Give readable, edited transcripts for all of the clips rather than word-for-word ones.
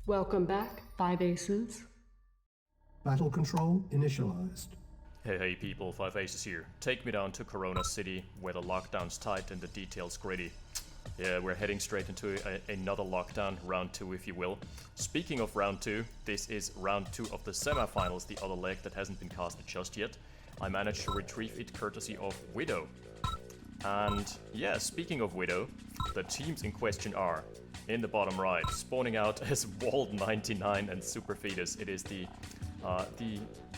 Welcome back, 5 Aces. Battle control initialized. Hey people, 5 Aces here. Take me down to Corona City, where the lockdown's tight and the details gritty. Yeah, we're heading straight into another lockdown, round 2 if you will. Speaking of round 2, this is round 2 of the semifinals, the other leg that hasn't been casted just yet. I managed to retrieve it courtesy of Widow. And yeah, speaking of Widow, the teams in question are, in the bottom right, spawning out as Wald99 and CCHyper. It is the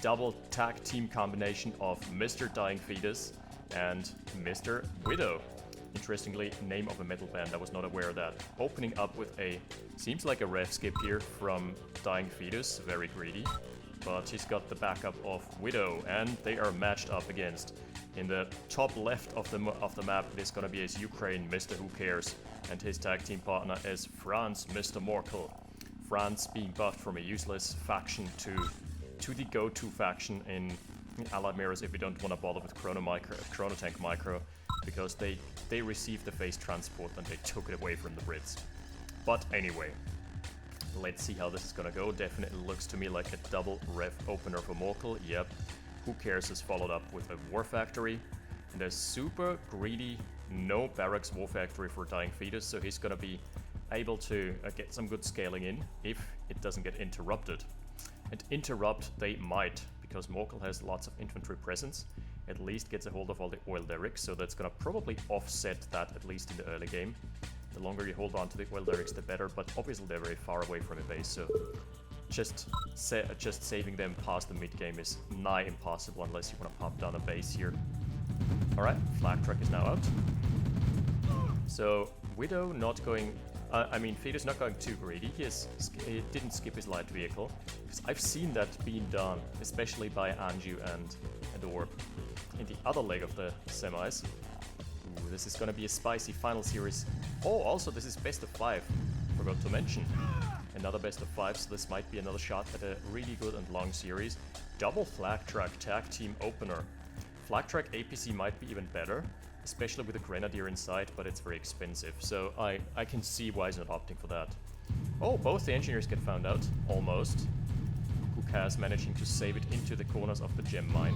double tag team combination of Mr. DyingFetus and Mr. Widow. Interestingly, name of a metal band, I was not aware of that. Opening up with a, seems like a ref skip here from DyingFetus, very greedy. But he's got the backup of Widow, and they are matched up against. In the top left of the map, it is gonna be his Ukraine, Mr. WhoCares, and his tag team partner is France, Mr. Morkel. France being buffed from a useless faction to the go-to faction in Allied Mirrors if we don't want to bother with Chrono Tank Micro, because they received the phase transport and they took it away from the Brits. But anyway, let's see how this is gonna go. Definitely looks to me like a double ref opener for Morkel. Yep. WhoCares is followed up with a War Factory and a super greedy no barracks War Factory for DyingFetus, so he's gonna be able to get some good scaling in if it doesn't get interrupted. And interrupt they might, because Morkel has lots of infantry presence, at least gets a hold of all the oil derricks, so that's gonna probably offset that at least in the early game. The longer you hold on to the oil derricks, the better, but obviously they're very far away from a base, so just saving them past the mid game is nigh impossible unless you want to pop down a base here. Alright, flag truck is now out. So Widow not going, Fetus not going too greedy. He didn't skip his light vehicle, because I've seen that being done, especially by Anju and Orb. In the other leg of the semis. Ooh, this is gonna be a spicy final series. Oh, also this is best of 5. Forgot to mention. Another best of 5, so this might be another shot at a really good and long series. Double flag track tag team opener. Flag track APC might be even better, especially with a grenadier inside, but it's very expensive, so I can see why he's not opting for that. Oh, both the engineers get found out, almost. WhoCares managing to save it into the corners of the gem mine.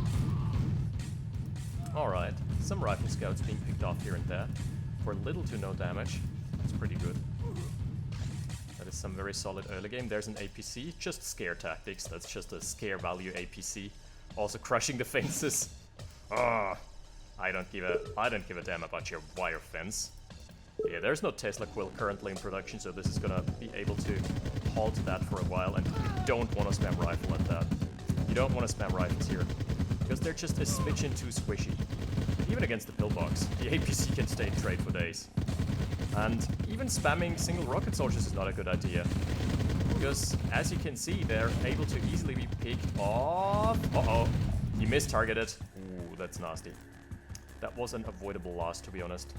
Alright, some rifle scouts being picked off here and there, for little to no damage. That's pretty good. That is some very solid early game. There's an APC, just scare tactics, that's just a scare value APC. Also crushing the fences. Ah, I don't give a damn about your wire fence. Yeah, there's no Tesla Quill currently in production, so this is gonna be able to halt that for a while, and you don't want to spam rifle at that. You don't want to spam rifles here, because they're just a smidgen too squishy. Even against the pillbox, the APC can stay in trade for days. And even spamming single rocket soldiers is not a good idea, because as you can see, they're able to easily be picked off. Uh-oh, he mistargeted. Ooh, that's nasty. That was an avoidable loss, to be honest.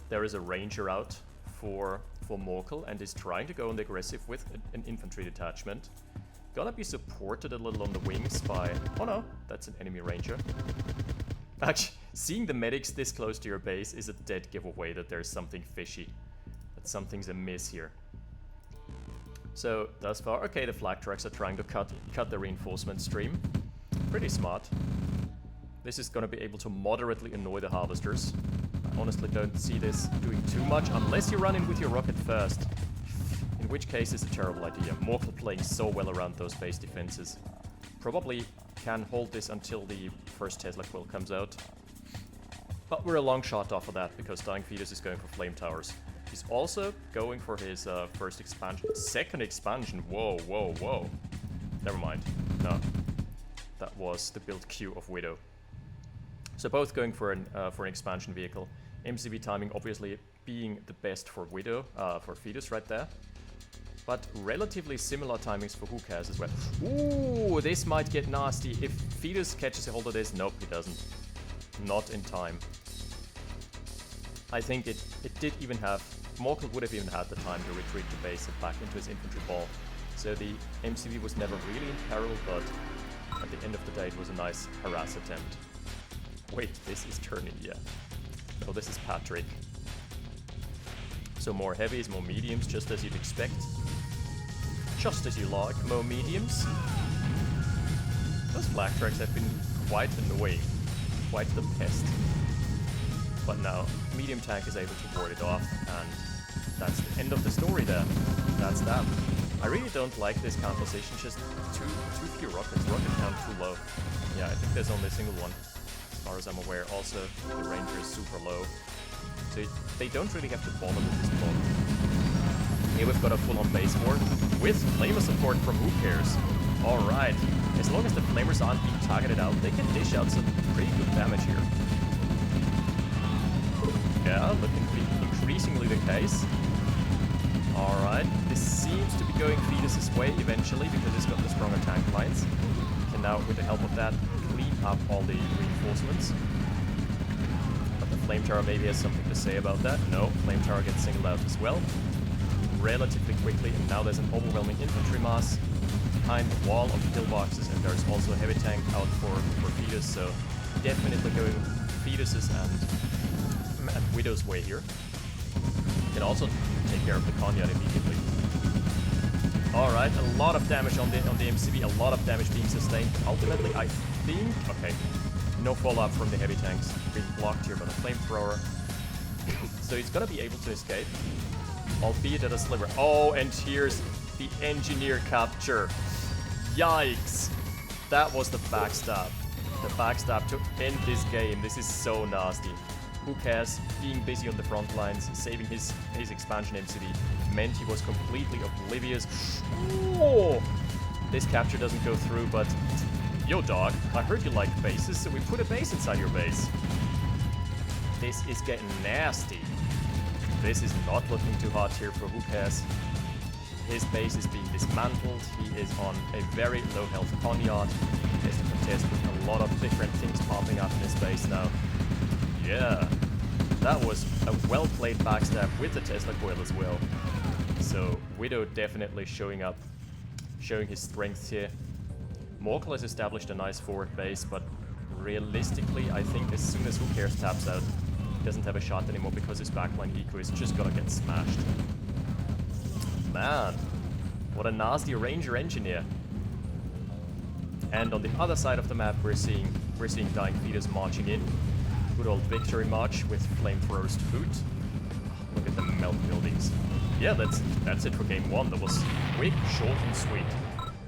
There is a ranger out for Morkel and is trying to go on the aggressive with an infantry detachment. Gonna be supported a little on the wings by... Oh no, that's an enemy ranger. Actually, seeing the medics this close to your base is a dead giveaway that there's something fishy. That something's amiss here. So, thus far, okay, the flag trucks are trying to cut the reinforcement stream. Pretty smart. This is gonna be able to moderately annoy the harvesters. I honestly don't see this doing too much, unless you run in with your rocket first. In which case it's a terrible idea. Morkel playing so well around those base defenses. Probably can hold this until the first Tesla Quill comes out. But we're a long shot off of that, because DyingFetus is going for Flame Towers. He's also going for his first expansion. Second expansion, whoa, whoa, whoa. Never mind, no. That was the build queue of Widow. So both going for an expansion vehicle. MCV timing obviously being the best for Widow, for Fetus right there. But relatively similar timings for WhoCares as well. Ooh, this might get nasty. If Fetus catches a hold of this, nope, he doesn't. Not in time. I think it did even have... Morkel would have even had the time to retreat the base and back into his infantry ball. So the MCV was never really in peril, but at the end of the day it was a nice harass attempt. Wait, this is turning, yeah. Oh, this is Patrick. So more heavies, more mediums, just as you'd expect. just as you like, Mo mediums. Those black tracks have been quite annoying, quite the pest. But now, medium tank is able to ward it off, and that's the end of the story there. That's that. I really don't like this composition, just too few rockets, rocket count too low. Yeah, I think there's only a single one, as far as I'm aware. Also, the ranger is super low, so they don't really have to bother with this block. Here we've got a full-on base ward, with flamer support from WhoCares. Alright, as long as the flamers aren't being targeted out, they can dish out some pretty good damage here. Yeah, looking to be increasingly the case. Alright, this seems to be going Fetus's way eventually, because he's got the stronger tank lines. Can now, with the help of that, clean up all the reinforcements. But the Flame Tower maybe has something to say about that. No, Flame Tower gets singled out as well, relatively quickly, and now there's an overwhelming infantry mass behind the wall of pillboxes, and there's also a heavy tank out for Fetus, so definitely going Fetus's and Widow's way here. Can also take care of the Conyard immediately. Alright, a lot of damage on the MCB, a lot of damage being sustained. Ultimately, I think... Okay, no follow-up from the heavy tanks. Being blocked here by the flamethrower. So he's gonna be able to escape, albeit at a sliver. Oh, and here's the engineer capture. Yikes! That was the backstab. The backstab to end this game. This is so nasty. WhoCares, being busy on the front lines, saving his expansion MCD, meant he was completely oblivious. Oh! This capture doesn't go through, but... Yo, dog, I heard you like bases, so we put a base inside your base. This is getting nasty. This is not looking too hot here for WhoCares. His base is being dismantled. He is on a very low health Conyard. He has to contest with a lot of different things popping up in his base now. Yeah, that was a well-played backstab with the Tesla coil as well. So Widow definitely showing up, showing his strength here. Morkel has established a nice forward base, but realistically, I think as soon as WhoCares taps out, he doesn't have a shot anymore because his backline eco is just gonna get smashed. Man, what a nasty Ranger engineer. And on the other side of the map, we're seeing DyingFetus marching in. Good old victory march with flamethrowers to boot. Look at the melt buildings. Yeah, that's it for game one. That was quick, short, and sweet.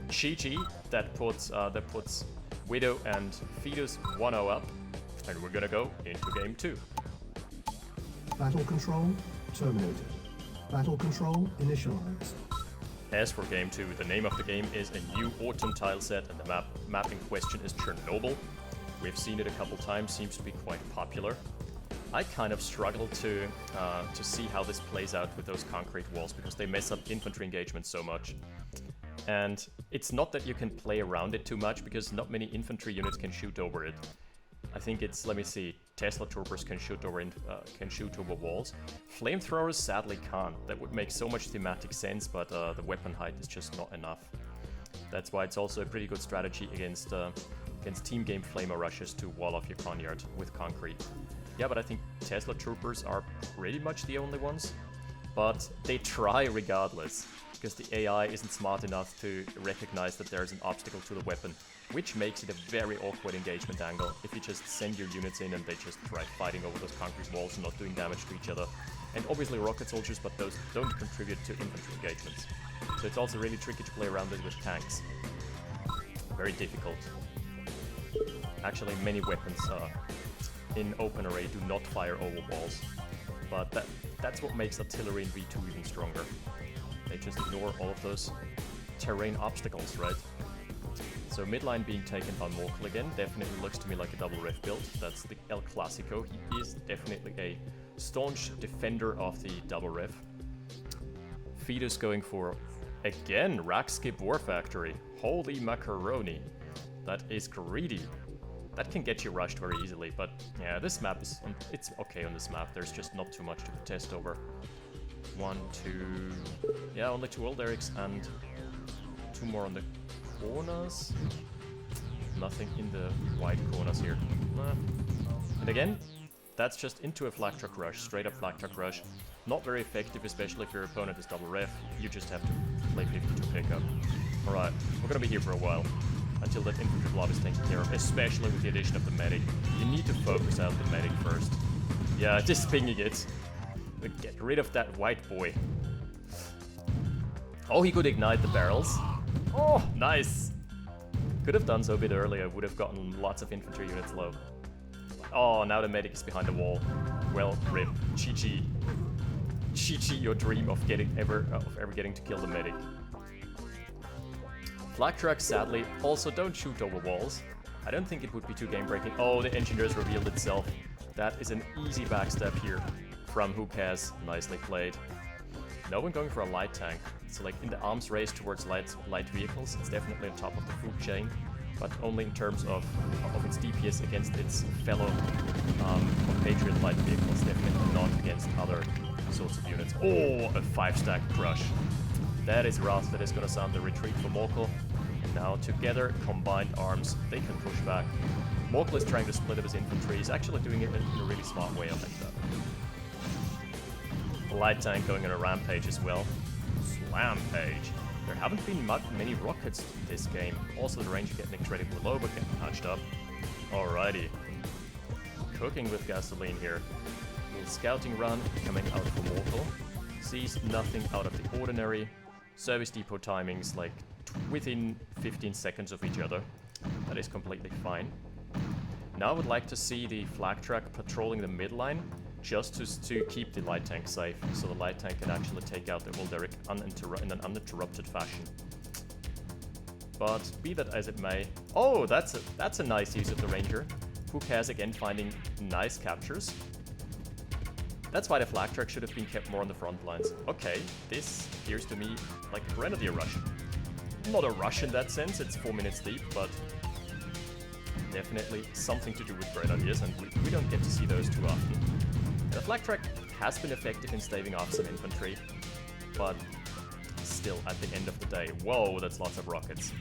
GG. That puts Widow and Fetus 1-0 up, and we're gonna go into game two. Battle control terminated. Battle control initialized. As for game two, the name of the game is a new autumn tile set, and the map in question is Chernobyl. We've seen it a couple times, seems to be quite popular. I kind of struggle to see how this plays out with those concrete walls, because they mess up infantry engagement so much. And it's not that you can play around it too much, because not many infantry units can shoot over it. I think it's, let me see, Tesla troopers can shoot over walls. Flamethrowers sadly can't. That would make so much thematic sense, but the weapon height is just not enough. That's why it's also a pretty good strategy against team game flamer rushes to wall off your Conyard with concrete. Yeah, but I think Tesla troopers are pretty much the only ones. But they try regardless, because the AI isn't smart enough to recognize that there's an obstacle to the weapon, which makes it a very awkward engagement angle if you just send your units in and they just try fighting over those concrete walls and not doing damage to each other. And obviously rocket soldiers, but those don't contribute to infantry engagements. So it's also really tricky to play around it with tanks. Very difficult. Actually, many weapons in OpenRA do not fire over walls, but that's what makes artillery in V2 even stronger. They just ignore all of those terrain obstacles, right? So midline being taken by Morkel again definitely looks to me like a double ref build. That's the El Clasico. He is definitely a staunch defender of the double ref. Fetus going for, again, rack skip war factory. Holy macaroni. That is greedy. That can get you rushed very easily, but yeah, this map is, it's okay on this map. There's just not too much to contest over. 1, 2, yeah, only 2 old Erics and 2 more on the corners. Nothing in the wide corners here. And again, That's just into a flak truck rush, straight up flak truck rush. Not very effective, especially if your opponent is double ref. You just have to play 52 pickup. Alright, we're gonna be here for a while. Until that infantry blob is taken care of, especially with the addition of the medic. You need to focus out the medic first. Yeah, just pinging it. Get rid of that white boy. Oh, he could ignite the barrels. Oh, nice! Could have done so a bit earlier, would have gotten lots of infantry units low. Oh, now the medic is behind the wall. Well, rip. GG. GG, your dream of ever getting to kill the medic. Flak trucks, sadly, also don't shoot over walls. I don't think it would be too game-breaking. Oh, the engineers revealed itself. That is an easy backstab here from WhoCares. Nicely played. No one going for a light tank. So like in the arms race towards light vehicles, it's definitely on top of the food chain, but only in terms of its DPS against its fellow compatriot light vehicles, definitely not against other sorts of units. Oh, a 5-stack crush. That is rough. That is going to sound the retreat for Morkel. And now together, combined arms, they can push back. Morkel is trying to split up his infantry. He's actually doing it in a really smart way, I like that. The light tank going on a rampage as well. Slampage. There haven't been many rockets in this game. Also, the range getting incredibly low, but getting patched up. Alrighty. Cooking with gasoline here. Little scouting run coming out for Morkel. Sees nothing out of the ordinary. Service depot timings like within 15 seconds of each other. That is completely fine. Now I would like to see the flak truck patrolling the midline, just to keep the light tank safe, so the light tank can actually take out the Ulderic in an uninterrupted fashion. But be that as it may, oh, that's a nice use of the Ranger. WhoCares again finding nice captures. That's why the flak truck should have been kept more on the front lines. Okay, this appears to me like a grenadier rush. Not a rush in that sense, it's 4 minutes deep, but definitely something to do with grenadiers, and we don't get to see those too often. The flak truck has been effective in staving off some infantry, but still, at the end of the day, whoa, that's lots of rockets.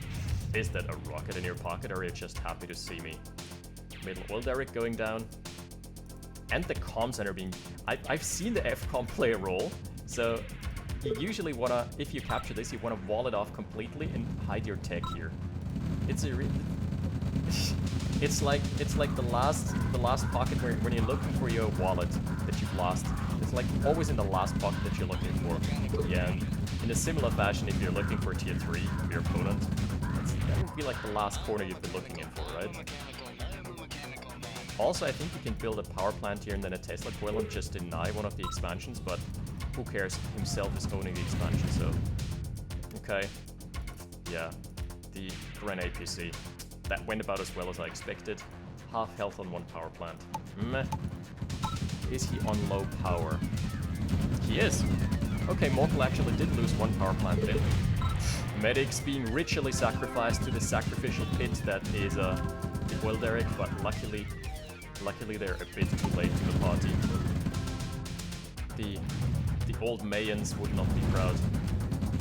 Is that a rocket in your pocket, or are you just happy to see me? Middle Ulderic going down. And the comm center being... I've seen the FCOM play a role, so you usually wanna, if you capture this, you wanna wall it off completely and hide your tech here. It's a it's like the last pocket when you're looking for your wallet that you've lost. It's like always in the last pocket that you're looking for. Yeah, and in a similar fashion, if you're looking for tier 3 of your opponent, that would be like the last corner you've been looking in for, right? Also, I think you can build a power plant here and then a Tesla coil and just deny one of the expansions, but WhoCares himself is owning the expansion, so... Okay. Yeah. The Gren APC. That went about as well as I expected. Half health on one power plant. Meh. Is he on low power? He is. Okay, Morkel actually did lose one power plant bit. Medics being ritually sacrificed to the sacrificial pit that is the Ulderic, but luckily they're a bit too late to the party. The old Mayans would not be proud.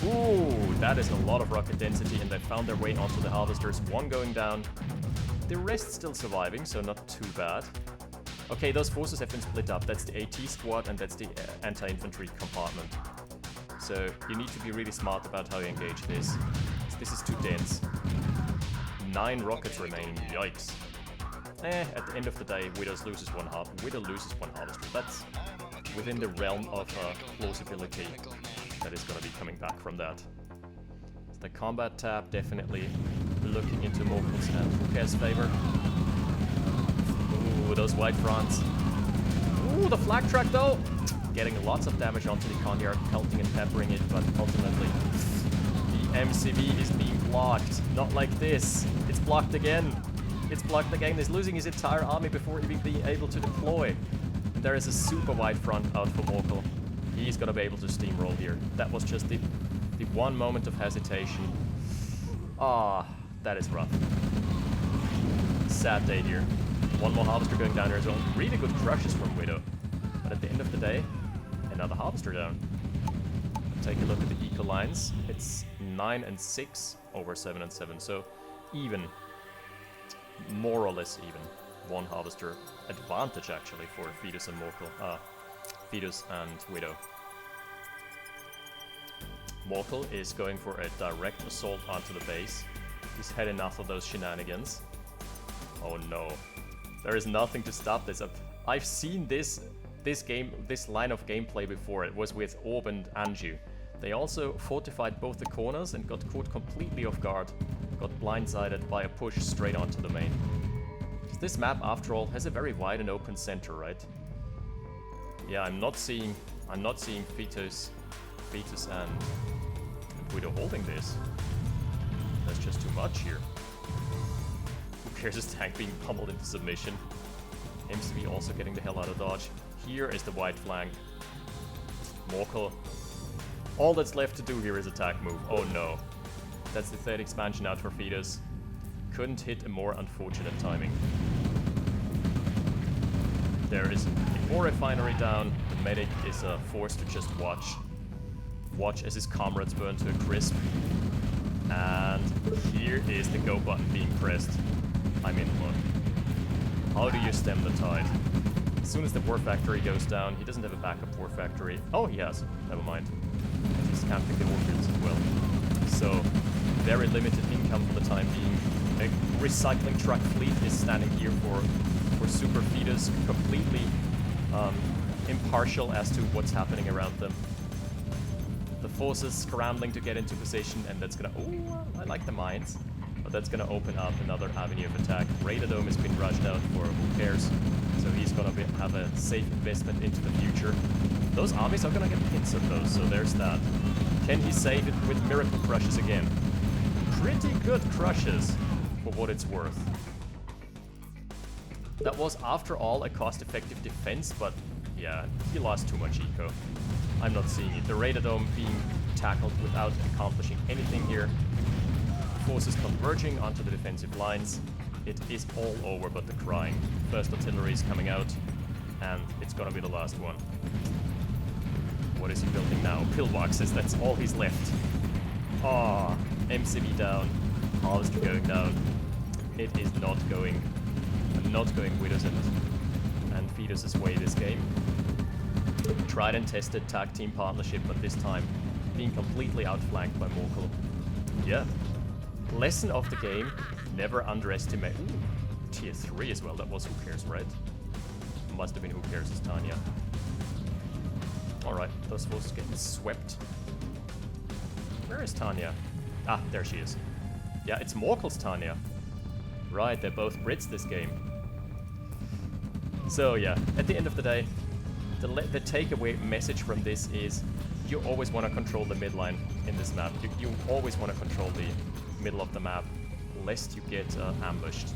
Ooh, that is a lot of rocket density, and they found their way onto the harvesters. One going down. The rest still surviving, so not too bad. Okay, those forces have been split up. That's the AT squad and that's the anti-infantry compartment. So you need to be really smart about how you engage this. This is too dense. 9 rockets remaining. Yikes. At the end of the day, Widow loses one harvester. That's within the realm of plausibility that is going to be coming back from that. The combat tab definitely looking into Morkel's and WhoCares' favor. Ooh, those white fronts. Ooh, the flak truck though! Getting lots of damage onto the Conyard, pelting and peppering it, but ultimately the MCV is being blocked. Not like this. It's blocked again. It's blocked again. He's losing his entire army before even being able to deploy. And there is a super wide front out for Morkel. He's gonna be able to steamroll here. That was just the one moment of hesitation. Ah, that is rough. Sad day here. One more harvester going down here as well. Really good crushes from Widow. But at the end of the day, another harvester down. Take a look at the eco lines. It's 9 and 6 over 7 and 7. So even. More or less even. one harvester advantage actually for Fetus and Morkel. Fetus and Widow. Morkel is going for a direct assault onto the base. He's had enough of those shenanigans. Oh no. There is nothing to stop this. I've seen this line of gameplay before. It was with Orb and Anju. They also fortified both the corners and got caught completely off guard. Got blindsided by a push straight onto the main. This map, after all, has a very wide and open center, right? Yeah, I'm not seeing Fetus and Widow holding this. That's just too much here. WhoCares is tank being pummeled into submission. MCV also getting the hell out of dodge. Here is the wide flank. Morkel. All that's left to do here is attack move. Oh no. That's the third expansion out for Fetus. Couldn't hit a more unfortunate timing. There is more refinery down. The medic is forced to just watch. Watch as his comrades burn to a crisp. And here is the go button being pressed. I'm in luck. How do you stem the tide? As soon as the war factory goes down, he doesn't have a backup war factory. Oh, he has. Never mind. He's camping the orchards as well. So, very limited income for the time being. A recycling truck fleet is standing here for Super Fetus, completely impartial as to what's happening around them. The forces scrambling to get into position, and that's gonna... Oh, I like the mines. But that's gonna open up another avenue of attack. Raiderdome has been rushed out for WhoCares, so he's gonna have a safe investment into the future. Those armies are gonna get hits of those, so there's that. Can he save it with miracle crushes again? Pretty good crushes, for what it's worth. That was, after all, a cost-effective defense, but yeah, he lost too much eco. I'm not seeing it. The Raiderdome being tackled without accomplishing anything here. Forces converging onto the defensive lines. It is all over but the crying. First artillery is coming out, and it's gonna be the last one. What is he building now? Pillboxes, that's all he's left. Ah, MCV down, Harvester going down. It is not going Widows and Fetus' way this game. Tried and tested tag team partnership, but this time being completely outflanked by Morkel. Yeah. Lesson of the game, never underestimate... Ooh, tier 3 as well, that was WhoCares, right? Must have been WhoCares' Tanya. Alright, those forces getting swept. Where is Tanya? Ah, there she is. Yeah, it's Morkel's Tanya. Right, they're both Brits this game. So yeah, at the end of the day, the takeaway message from this is you always want to control the midline in this map. You always want to control the middle of the map, lest you get ambushed.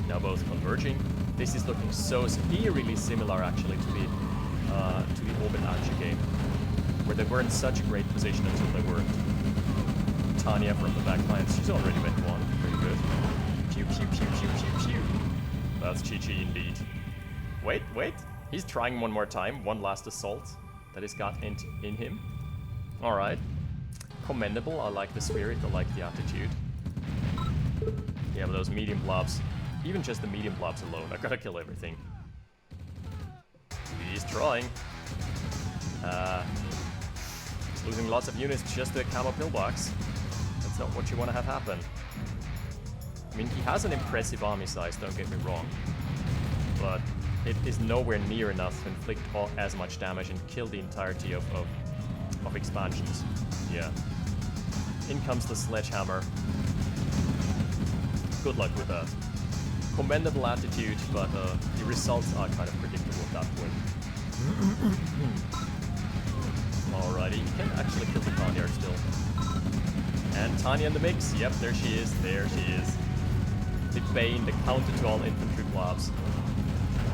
Now both converging. This is looking so eerily similar actually to the OpenRA game, where they were in such a great position until they weren't. Tanya from the backlines, she's already met one. Pretty good. Pew pew pew pew pew pew. That's GG indeed. Wait. He's trying one more time. One last assault that has got in him. Alright. Commendable. I like the spirit. I like the attitude. Yeah, but those medium blobs, even just the medium blobs alone, I gotta kill everything. He's trying. Losing lots of units just to a camo pillbox. That's not what you want to have happen. I mean, he has an impressive army size, don't get me wrong. But it is nowhere near enough to inflict as much damage and kill the entirety of expansions. Yeah. In comes the sledgehammer. Good luck with that. Commendable attitude, but the results are kind of predictable at that point. Alrighty, you can actually kill the Tanya still. And Tanya in the mix. Yep, there she is. There she is. The Bane, the counter to all infantry blobs.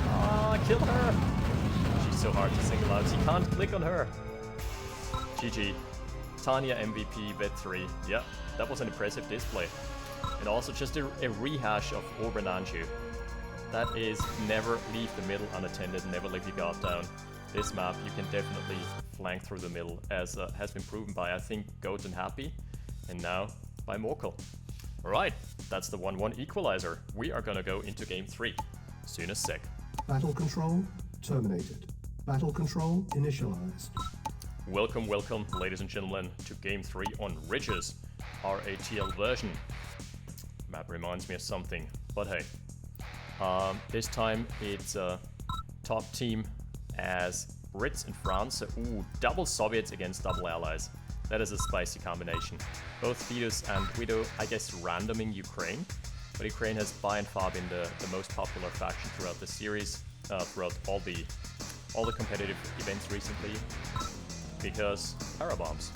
Ah, kill her! She's so hard to single out. You can't click on her. GG. Tanya MVP, vet 3. Yeah, that was an impressive display. And also just a rehash of OpenRA. That is, never leave the middle unattended, never leave your guard down. This map, you can definitely flank through the middle, as has been proven by, I think, Goat and Happy, and now by Morkel. Alright, that's the 1-1 equalizer. We are gonna go into game 3. Soon as sec. Battle control terminated. Battle control initialized. Welcome, welcome, ladies and gentlemen, to game 3 on Ridges, RATL version. Map reminds me of something, but hey. This time it's a top team as Brits and France. So, ooh, double Soviets against double Allies. That is a spicy combination. Both Fetus and Widow, I guess, randoming Ukraine. But Ukraine has by and far been the most popular faction throughout the series, throughout all the competitive events recently. Because parabombs.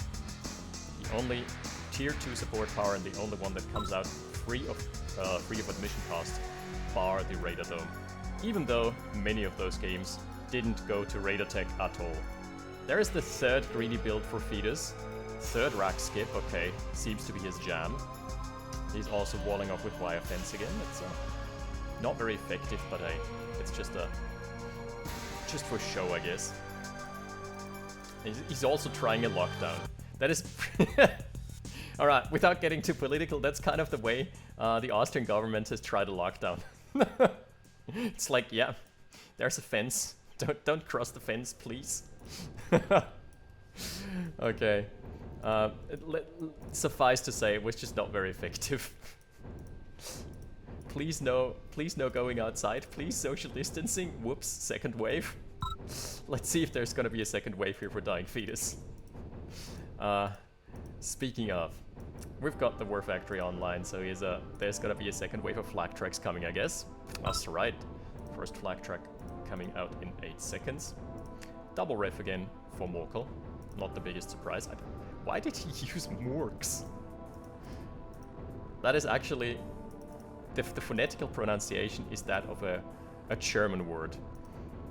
The only tier 2 support power and the only one that comes out free of admission cost, bar the Raider Dome. Even though many of those games didn't go to Raider Tech at all. There is the third greedy build for Fetus. Third rack skip, okay, seems to be his jam. He's also walling off with wire fence again. It's not very effective, but hey, it's just for show, I guess. He's also trying a lockdown. That is... Alright, without getting too political, that's kind of the way the Austrian government has tried a lockdown. It's like, yeah, there's a fence. Don't cross the fence, please. Okay. Suffice to say, it was just not very effective. Please no going outside. Please social distancing. Whoops, second wave. Let's see if there's gonna be a second wave here for DyingFetus. Speaking of, we've got the War Factory online, so there's gonna be a second wave of flag tracks coming, I guess. That's right. First flag track coming out in 8 seconds. Double ref again for Morkel. Not the biggest surprise. Why did he use Morks? That is actually... The phonetical pronunciation is that of a German word.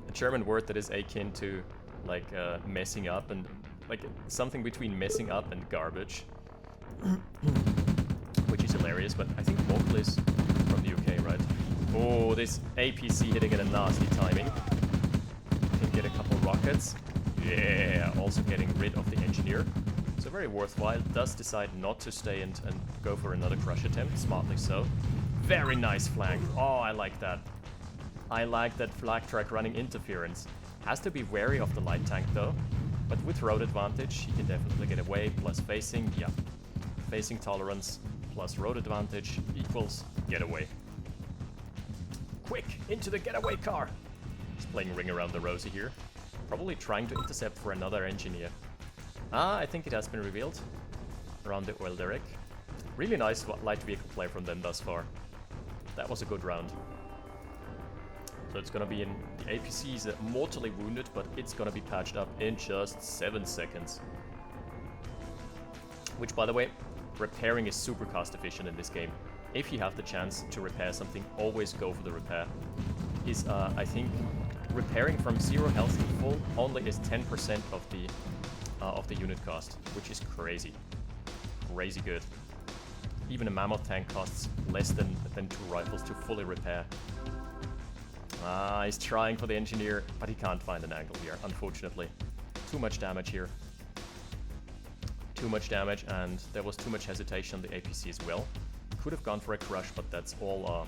A German word that is akin to, like, messing up and... like, something between messing up and garbage. Which is hilarious, but I think Morkel is from the UK, right? Oh, this APC hitting at a nasty timing. Can get a couple rockets. Yeah, also getting rid of the engineer. So very worthwhile. Does decide not to stay and go for another crush attempt. Smartly so. Very nice flank. Oh, I like that. I like that flag track running interference. Has to be wary of the light tank though. But with road advantage, he can definitely get away. Plus facing, yeah. Facing tolerance plus road advantage equals getaway. Quick, into the getaway car! He's playing ring around the rosy here. Probably trying to intercept for another engineer. Ah, I think it has been revealed. Around the oil derrick. Really nice light vehicle play from them thus far. That was a good round. So it's gonna be in... The APC is mortally wounded, but it's gonna be patched up in just 7 seconds. Which, by the way, repairing is super cost efficient in this game. If you have the chance to repair something, always go for the repair. I think, repairing from 0 health to full only is 10% of the unit cost, which is crazy. Crazy good. Even a mammoth tank costs less than 2 rifles to fully repair. He's trying for the engineer, but he can't find an angle here, unfortunately. Too much damage here. Too much damage, and there was too much hesitation on the APC as well. Could have gone for a crush, but that's all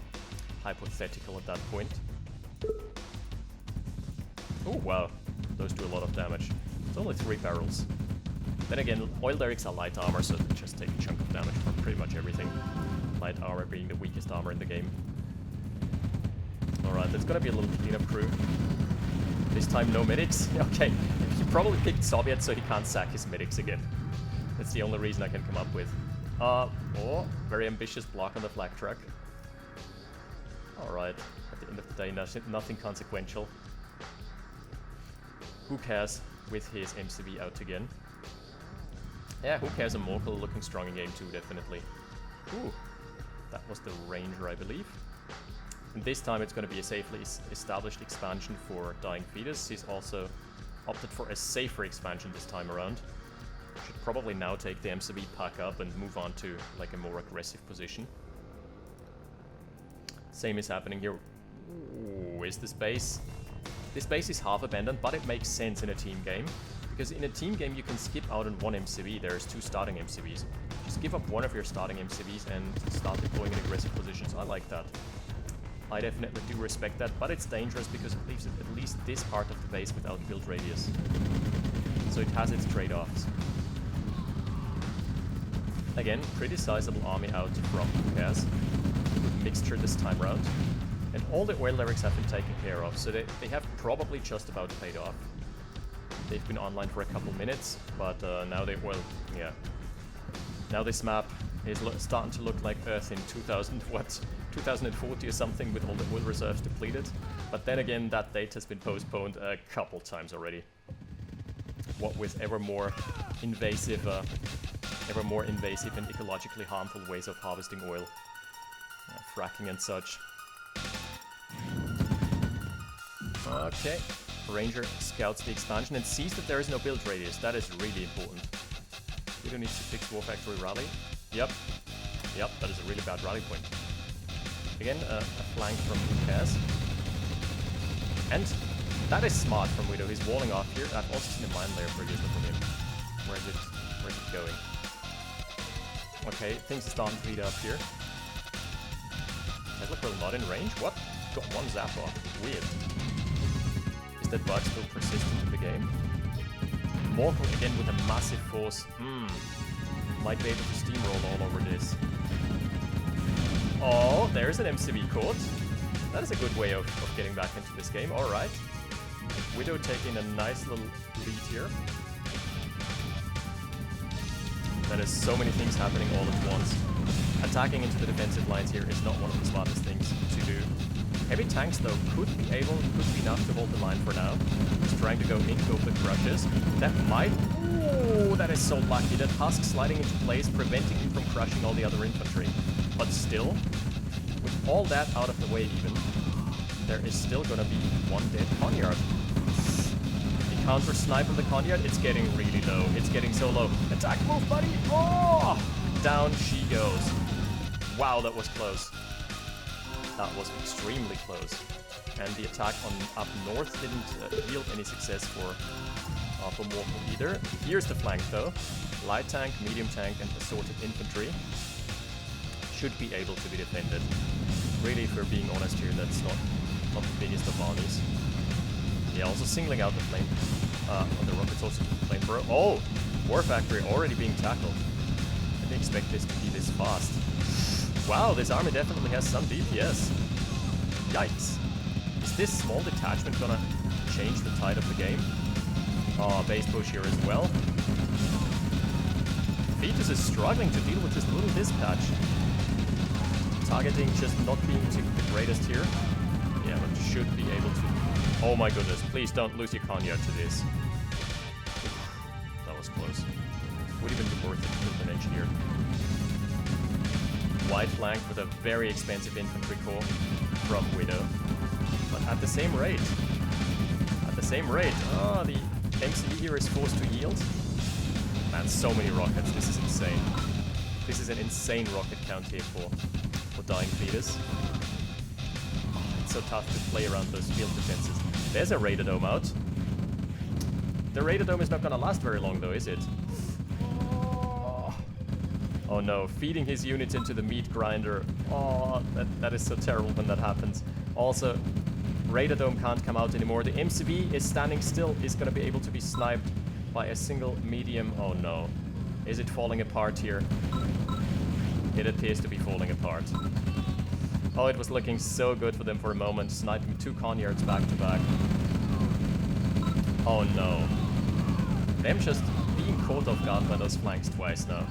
hypothetical at that point. Oh wow, those do a lot of damage. It's only 3 barrels. Then again, oil derricks are light armor, so they just take a chunk of damage from pretty much everything. Light armor being the weakest armor in the game. Alright, there's gonna be a little cleanup crew. This time no medics. Okay, he probably picked Soviet so he can't sack his medics again. That's the only reason I can come up with. Oh, very ambitious block on the flag track. Alright, at the end of the day, nothing consequential. WhoCares with his MCV out again. Yeah, WhoCares and Morkel looking strong in game 2, definitely. Ooh, that was the Ranger, I believe. And this time it's going to be a safely established expansion for DyingFetus. He's also opted for a safer expansion this time around. Should probably now take the MCV pack up and move on to like a more aggressive position. Same is happening here. Ooh, is this base? This base is half abandoned, but it makes sense in a team game. Because in a team game you can skip out on 1 MCV, there's 2 starting MCVs. Just give up one of your starting MCVs and start deploying in aggressive positions. I like that. I definitely do respect that, but it's dangerous because it leaves at least this part of the base without build radius. So it has its trade-offs. Again, pretty sizable army out from WhoCares. Good mixture this time round. And all the oil lyrics have been taken care of, so they have probably just about paid off. They've been online for a couple minutes, but now they, well, yeah. Now this map is starting to look like Earth in 2040 or something with all the oil reserves depleted. But then again, that date has been postponed a couple times already. What with ever more invasive and ecologically harmful ways of harvesting oil. Fracking and such. Okay. Ranger scouts the expansion and sees that there is no build radius. That is really important. We don't need to fix War Factory Rally. Yep, that is a really bad rally point. Again, a flank from WhoCares. And that is smart from Widow. He's walling off here. I've also seen a mine layer previously from him. Where is it going? Okay, things are starting to heat up here. Tesla Quill not in range? What? Got one zap off. Weird. Is that bug still persistent in the game? Morkel again with a massive force. Might be able to steamroll all over this. Oh, there's an MCV caught. That is a good way of getting back into this game. Alright. Widow taking a nice little lead here. There is so many things happening all at once. Attacking into the defensive lines here is not one of the smartest things to do. Heavy tanks, though, could be enough to hold the line for now. He's trying to go in, go for the crushes. That might... Ooh, that is so lucky. That husk sliding into place, preventing him from crushing all the other infantry. But still, with all that out of the way even, there is still gonna be one dead Conyard. The counter snipe on the Conyard, it's getting really low. It's getting so low. Attack move, buddy! Oh! Down she goes. Wow, that was close. That was extremely close. And the attack on up north didn't yield any success for Morkel either. Here's the flank though. Light tank, medium tank, and assorted infantry should be able to be defended. Really, if we're being honest here, that's not the biggest of armies. Yeah, also singling out the flame on the rockets, also the flamethrower. Oh! War Factory already being tackled. I didn't expect this to be this fast. Wow, this army definitely has some DPS. Yikes. Is this small detachment gonna change the tide of the game? Oh, base push here as well. Fetus is struggling to deal with this little dispatch. Targeting just not being the greatest here. Yeah, but should be able to... Oh my goodness, please don't lose your Conyard to this. That was close. Would even be worth it with an engineer. Wide flank with a very expensive infantry corps from Widow. But at the same rate. Oh, the MCV here is forced to yield. Man, so many rockets. This is insane. This is an insane rocket count here for DyingFetus. Oh, it's so tough to play around those field defenses. There's a Raider Dome out. The Raider Dome is not gonna last very long though, is it? Oh no, feeding his units into the meat grinder. Oh, that is so terrible when that happens. Also, Raider Dome can't come out anymore. The MCV is standing still, is gonna be able to be sniped by a single medium. Oh no. Is it falling apart here? It appears to be falling apart. Oh, it was looking so good for them for a moment, sniping 2 Conyards back to back. Oh no. Them just being caught off guard by those flanks twice now.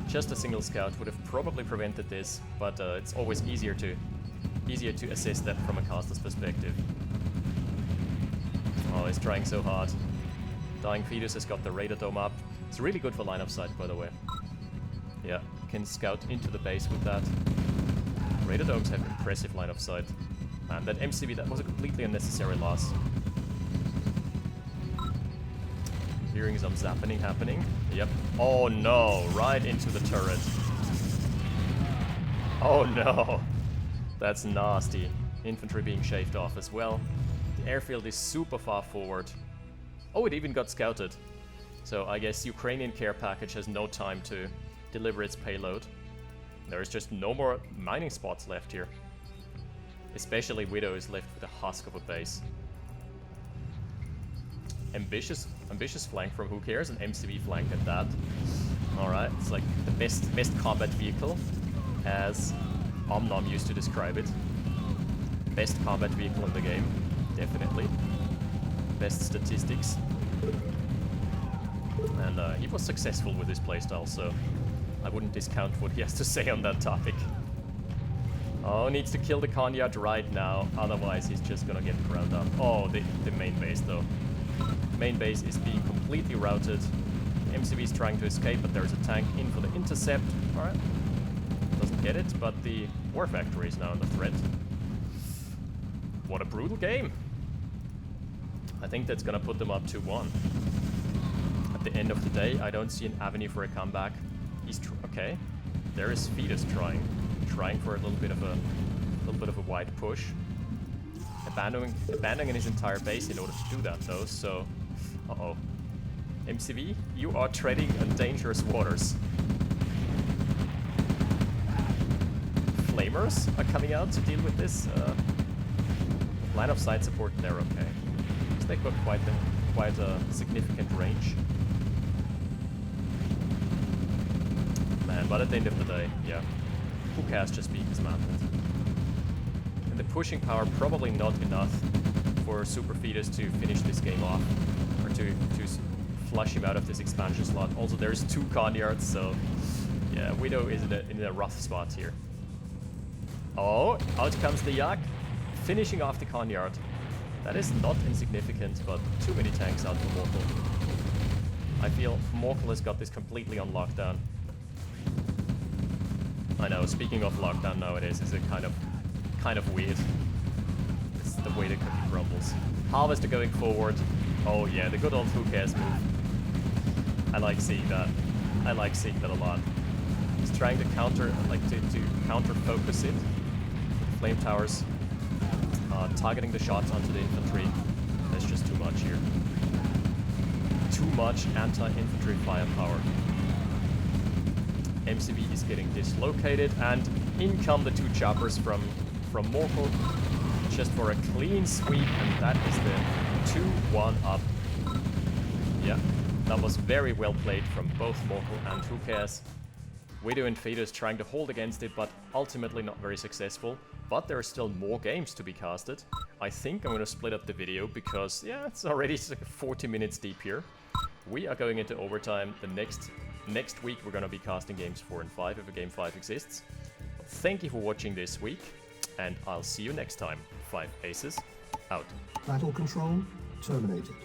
Just a single scout would have probably prevented this, but it's always easier to assess that from a caster's perspective. Oh, he's trying so hard. DyingFetus has got the Raider Dome up. It's really good for line of sight, by the way. Yeah, can scout into the base with that. Raider Domes have impressive line of sight. Man, that MCV, that was a completely unnecessary loss. Hearing some zapping happening. Yep. Oh no, right into the turret. Oh no. That's nasty. Infantry being shaved off as well. The airfield is super far forward. Oh, it even got scouted. So I guess Ukrainian care package has no time to deliver its payload. There's just no more mining spots left here. Especially Widow is left with a husk of a base. Ambitious flank from WhoCares, and MCV flank at that. Alright, it's like the best combat vehicle, as Omnom used to describe it. Best combat vehicle in the game, definitely. Best statistics. And he was successful with his playstyle, so I wouldn't discount what he has to say on that topic. Oh, needs to kill the Konyard right now, otherwise he's just gonna get ground up. Oh, the main base though. Main base is being completely routed. MCV is trying to escape, but there's a tank in for the intercept. Alright. Doesn't get it, but the War Factory is now under threat. What a brutal game. I think that's gonna put them up 2-1. At the end of the day, I don't see an avenue for a comeback. He's okay. There is Fetus trying for a little bit of a wide push. Abandoning his entire base in order to do that though, so uh-oh. MCV, you are treading on dangerous waters. Flamers are coming out to deal with this. Line of sight support, they're okay. Because they've got quite a significant range. Man, but at the end of the day, yeah. WhoCares just being dismantled. And the pushing power probably not enough for Super Fetus to finish this game off. Or to flush him out of this expansion slot. Also, there's 2 Konyards, so yeah, Widow is in a rough spot here. Oh, out comes the Yak, finishing off the Konyard. That is not insignificant, but too many tanks out for Morkel. I feel Morkel has got this completely on lockdown. I know, speaking of lockdown nowadays, is it kind of weird. It's the way the cookie crumbles. Harvester going forward. Oh yeah, the good old WhoCares move. I like seeing that. I like seeing that a lot. He's trying to counter focus it. Flame towers targeting the shots onto the infantry. That's just too much here. Too much anti-infantry firepower. MCV is getting dislocated, and in come the 2 choppers from Morkel, just for a clean sweep, and that is the 2-1 up. Yeah, that was very well played from both Morkel and WhoCares. Widow and Fetus trying to hold against it, but ultimately not very successful. But there are still more games to be casted. I think I'm going to split up the video because, yeah, it's already 40 minutes deep here. We are going into overtime. The next week we're going to be casting games 4 and 5 if a game 5 exists. Thank you for watching this week, and I'll see you next time. 5 Aces, out. Battle control terminated.